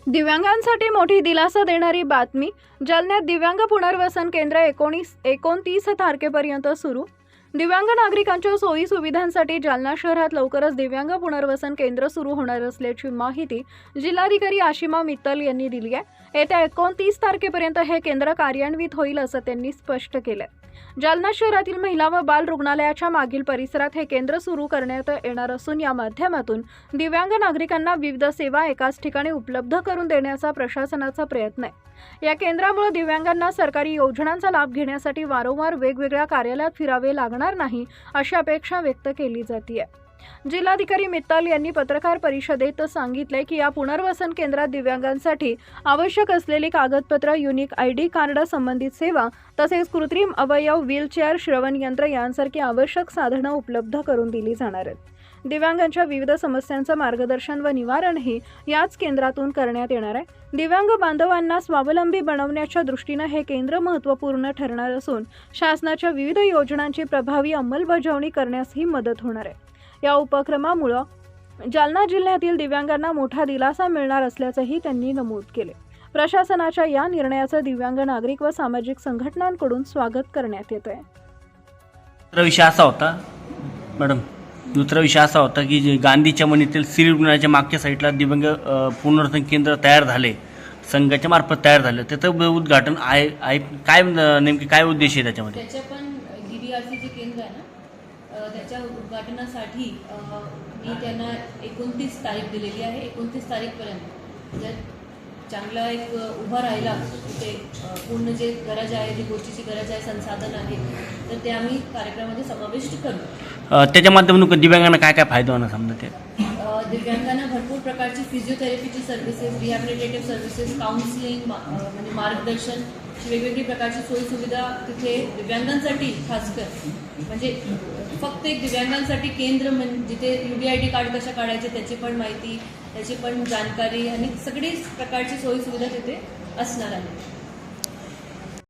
दिव्यांगांसाठी मोठी दिलासा देणारी बातमी। जालन्यात दिव्यांग पुनर्वसन केंद्र 29 तारखेपर्यंत सुरू। दिव्यांग नागरिकांच्या सोयी सुविधांसाठी जालना शहरात लवकरच दिव्यांग पुनर्वसन केंद्र सुरू होणार असल्याची माहिती जिल्हाधिकारी आशिमा मित्तल यांनी दिली आहे। येत्या 29 तारखेपर्यंत हे केंद्र कार्यान्वित होईल असं त्यांनी स्पष्ट केलं। जालना शहरातील महिला व बाल रुग्णालयाच्या मागील परिसरात हे केंद्र सुरू करण्यात येणार असून या माध्यमातून दिव्यांग नागरिकांना विविध सेवा एकाच ठिकाणी उपलब्ध करून देण्याचा प्रशासनाचा प्रयत्न आहे। या केंद्रामुळे दिव्यांगांना सरकारी योजनांचा लाभ घेण्यासाठी वारंवार वेगवेगळ्या कार्यालयात फिरावे लागणार नाही अशी अपेक्षा व्यक्त केली जाते। जिल्हाधिकारी मित्तल यांनी पत्रकार परिषदेत सांगितले की या पुनर्वसन केंद्रात दिव्यांगांसाठी आवश्यक असलेली कागदपत्र, युनिक आयडी कार्ड, संबंधित सेवा तसेच कृत्रिम अवयव, व्हीलचेअर, श्रवण यंत्र यांसारखी आवश्यक साधनं उपलब्ध करून दिली जाणार आहेत। दिव्यांगांच्या विविध समस्यांचं मार्गदर्शन व निवारणही याच केंद्रातून करण्यात येणार आहे। दिव्यांग बांधवांना स्वावलंबी बनवण्याच्या दृष्टीने हे केंद्र महत्त्वपूर्ण ठरणार असून शासनाच्या विविध योजनांची प्रभावी अंमलबजावणी करण्यासही मदत होणार आहे। या उपक्रमामुळे जालना जिल्ह्यातील दिव्यांगांना मोठा दिलासा मिळणार असल्याचंही त्यांनी नमूद केले। प्रशासनाच्या या निर्णयाचं दिव्यांग नागरिक व सामाजिक संघटनांकडून स्वागत करण्यात येत आहे। दुसरा विषय असा होता की जे गांधी चमनीतील श्री रुग्णालयाच्या मागच्या साईडला दिव्यांग पुनर्वसन केंद्र तयार झाले, संघाच्या मार्फत तयार झालं, त्याचं उद्घाटन आहे काय नेमके काय उद्देश आहे त्याच्यामध्ये? त्याच्या पण गिरिआरसी जे केंद्र आहे ना त्याच्या उद्घाटनासाठी मी त्यांना 29 तारीख दिलेली आहे। 29 तारीखपर्यंत जर चांगला एक उभा राहिला तिथे पूर्ण जे गरज आहे, जी गोष्टीची गरज आहे, संसाधन आहे, तर ते आम्ही कार्यक्रमामध्ये समाविष्ट करू। त्याच्या माध्यमातून दिव्यांगांना काय काय फायदा होणार समजा ते? दिव्यांगांना भरपूर प्रकारची फिजिओथेरपीची सर्व्हिसेस, रिहॅबिलिटेटिव्ह सर्व्हिसेस, काउन्सिलिंग म्हणजे मार्गदर्शन, वेगवेगळी प्रकारची सोयी सुविधा तिथे दिव्यांगांसाठी खासकर म्हणजे फक्त एक दिव्यांगांसाठी केंद्र म्हणजे जिथे UDID कार्ड कशा काढायचे त्याची पण माहिती, त्याची पण जानकारी आणि सगळी प्रकारची सोयी सुविधा तिथे असणार आहे।